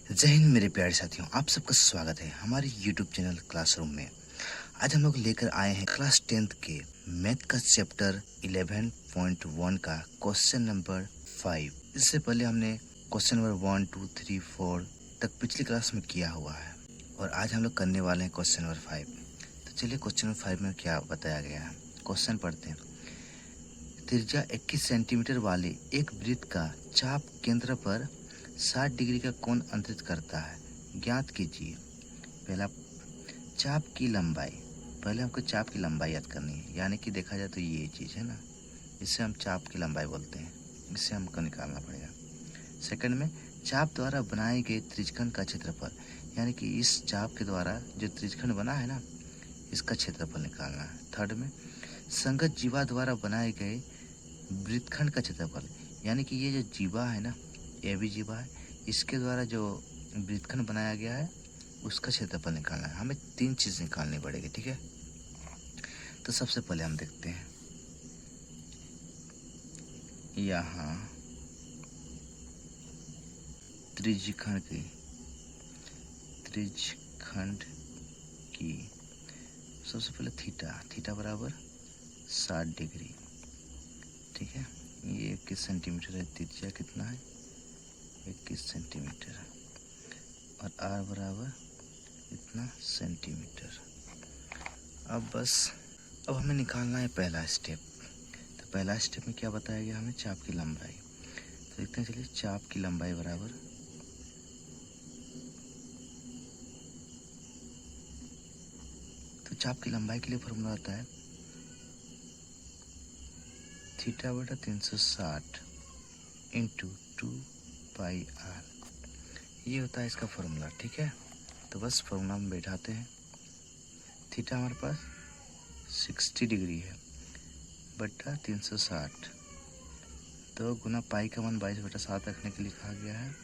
जय हिंद मेरे प्यारे साथियों, आप सबका स्वागत है हमारे यूट्यूब चैनल क्लासरूम में। आज हम लोग लेकर आए हैं क्लास 10th के मैथ का चैप्टर 11.1 का क्वेश्चन नंबर 5। इससे पहले हमने क्वेश्चन नंबर 1, 2, 3, 4 तक पिछली क्लास में किया हुआ है और आज हम लोग करने वाले हैं क्वेश्चन नंबर 5। तो चलिए क्वेश्चन नंबर 5 में क्या बताया गया है, क्वेश्चन पढ़ते हैं। त्रिज्या 21 सेंटीमीटर वाले एक वृत्त का चाप केंद्र पर 60 डिग्री का कोण अंतरित करता है, ज्ञात कीजिए। पहला, चाप की लंबाई। पहले हमको चाप की लंबाई याद करनी है, यानी कि देखा जाए तो ये चीज़ है ना, इसे हम चाप की लंबाई बोलते हैं, इससे हमको निकालना पड़ेगा। सेकंड में, चाप द्वारा बनाए गए त्रिज्यखंड का क्षेत्रफल, यानी कि इस चाप के द्वारा जो त्रिज्यखंड बना है ना, इसका क्षेत्रफल निकालना है। थर्ड में, संगत जीवा द्वारा बनाए गए वृत्तखंड का क्षेत्रफल, यानी कि ये जो जीवा है ना, ये भी जीवा है, इसके द्वारा जो वृत्तखंड बनाया गया है उसका क्षेत्रफल निकालना है। हमें 3 चीज़ निकालनी पड़ेगी, ठीक है। तो सबसे पहले हम देखते हैं, यहाँ त्रिज्यखंड की सबसे पहले थीटा बराबर 60 डिग्री, ठीक है। ये 21 सेंटीमीटर है, त्रिज्या कितना है 21 सेंटीमीटर, और आर बराबर इतना सेंटीमीटर। अब हमें निकालना है पहला स्टेप। तो पहला स्टेप में क्या बताया गया हमें, चाप की लंबाई। तो देखते हैं, चलिए चाप की लंबाई बराबर तो चाप की लंबाई के लिए फॉर्मूला आता है थीटा बटा 360 इंटू 2πr, ये होता है इसका फॉर्मूला, ठीक है। तो बस फॉर्मूला में बैठाते हैं। थीटा हमारे पास 60 डिग्री है बटा 360, 2 गुना पाई का मान 22/7 रखने के लिए लिखा गया है,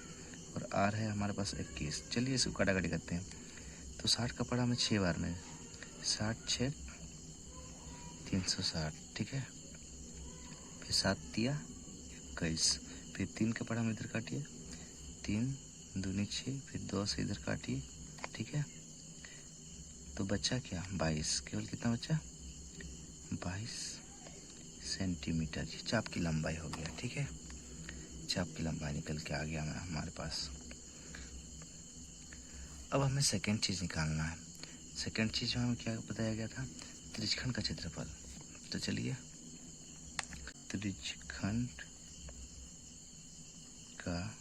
और आर है हमारे पास 21। चलिए इसको काटाकाटी करते हैं। तो 60 का पड़ा हमें 6 बार में, 60 6 360, ठीक है। फिर 7 दिया 21, फिर 3 का पड़ा हम इधर काटिए, 3 दूनी 6, फिर 2 से इधर काटिए, ठीक है। तो बचा क्या 22, केवल कितना बचा 22 सेंटीमीटर। ये चाप की लंबाई हो गया, ठीक है। चाप की लंबाई निकल के आ गया हमारे पास। अब हमें सेकंड चीज़ निकालना है। सेकंड चीज़ में हमें क्या बताया गया था, त्रिज्यखंड का क्षेत्रफल। तो चलिए त्रिज्यखंड का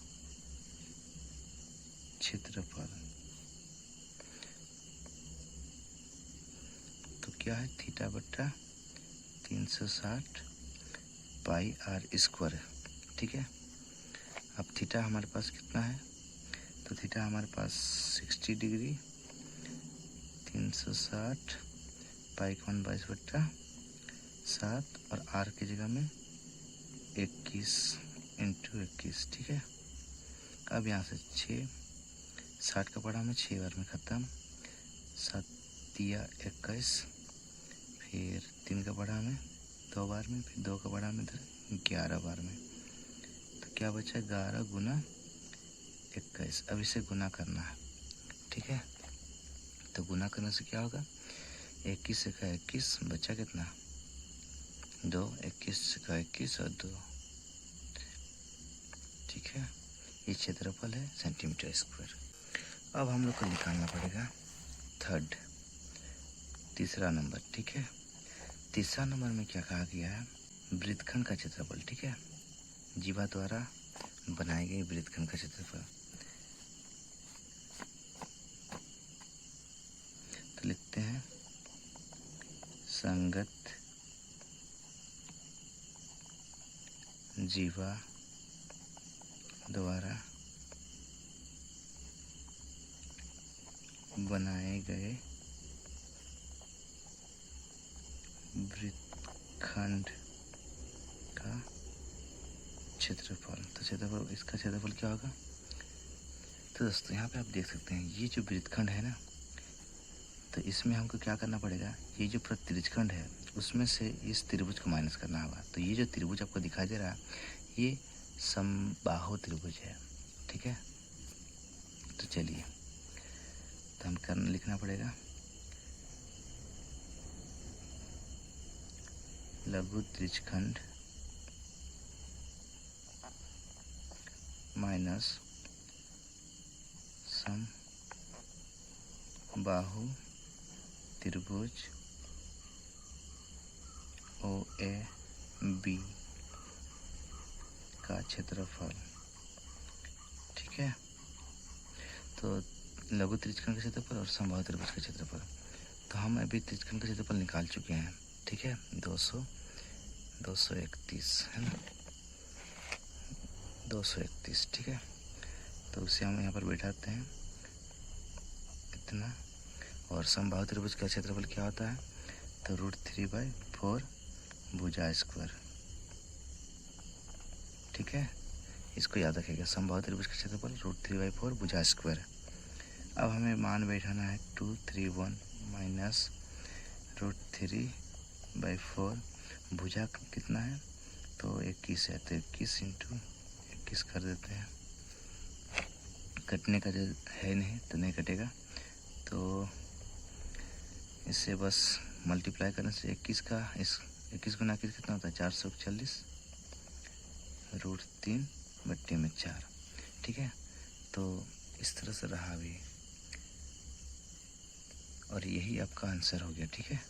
क्षेत्रफल तो क्या है, थीटा बटा 360 पाई आर स्क्वायर, ठीक है। अब थीटा हमारे पास कितना है, तो थीटा हमारे पास 60 डिग्री, 360 पाई का मान 22/7, और आर की जगह में 21 इंटू 21, ठीक है। अब यहाँ से 6, 60 का पड़ा हमें 6 बार में ख़त्म, 7 दिया 21, फिर 3 का पड़ा हमें 2 बार में, फिर 2 का पड़ा हमें इधर 11 बार में। तो क्या बचा 11 गुना 21। अब इसे गुना करना है, ठीक है। तो गुना करने से क्या होगा, 21 का 21 बचा कितना 2, 21 का 21 और 2, ठीक है। ये क्षेत्रफल है सेंटीमीटर स्क्वायर। अब हम लोग को निकालना पड़ेगा तीसरा नंबर, ठीक है। तीसरा नंबर में क्या कहा गया है, वृत्तखंड का क्षेत्रफल, ठीक है। जीवा द्वारा बनाए गए वृत्तखंड का क्षेत्रफल। तो लिखते हैं संगत जीवा द्वारा बनाए गए वृत्तखंड का क्षेत्रफल। तो क्षेत्रफल, इसका क्षेत्रफल क्या होगा, तो दोस्तों यहाँ पे आप देख सकते हैं ये जो वृत्तखंड है ना, तो इसमें हमको क्या करना पड़ेगा, ये जो त्रिज्यखंड है उसमें से इस त्रिभुज को माइनस करना होगा। तो ये जो त्रिभुज आपको दिखाई दे रहा है ये समबाहु त्रिभुज है, ठीक है। तो चलिए, तो हम करना लिखना पड़ेगा लघु त्रिज्यखंड माइनस समबाहु त्रिभुज OAB का क्षेत्रफल। ठीक है, तो लघु त्रिज्यखंड का क्षेत्रफल और समबाहु त्रिभुज का क्षेत्रफल। तो हम अभी त्रिज्यखंड का क्षेत्रफल निकाल चुके हैं। ठीक है, 231 है ना, 231। ठीक है, तो उसे हम यहाँ पर बैठाते हैं इतना। और समबाहु त्रिभुज का क्षेत्रफल क्या होता है, तो √3/4 भुजा स्क्वायर। ठीक है, इसको याद रखिएगा, समबाहु त्रिभुज का क्षेत्रफल √3/4 भुजा स्क्वायर। अब हमें मान बैठाना है 231 माइनस √3/4 भुजा कितना है, तो 21 है, तो 21 × 21 कर देते हैं। कटने का जो है नहीं तो नहीं कटेगा, तो इससे बस मल्टीप्लाई करने से 21 का 21 गुना 21 कितना होता है, 440 √3/4। ठीक है, तो इस तरह से रहा अभी, और यही आपका आंसर हो गया। ठीक है,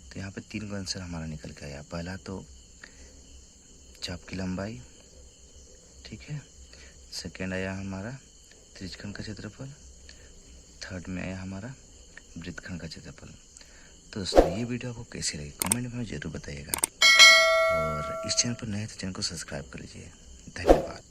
तो यहाँ पे 3 का आंसर हमारा निकल के आया। पहला तो चाप की लंबाई, ठीक है, सेकेंड आया हमारा त्रिज्यखंड का क्षेत्रफल, थर्ड में आया हमारा वृत्तखंड का क्षेत्रफल। तो दोस्तों, ये वीडियो आपको कैसी लगी कमेंट में हमें ज़रूर बताइएगा, और इस चैनल पर नए हैं तो चैनल को सब्सक्राइब कर लीजिए। धन्यवाद।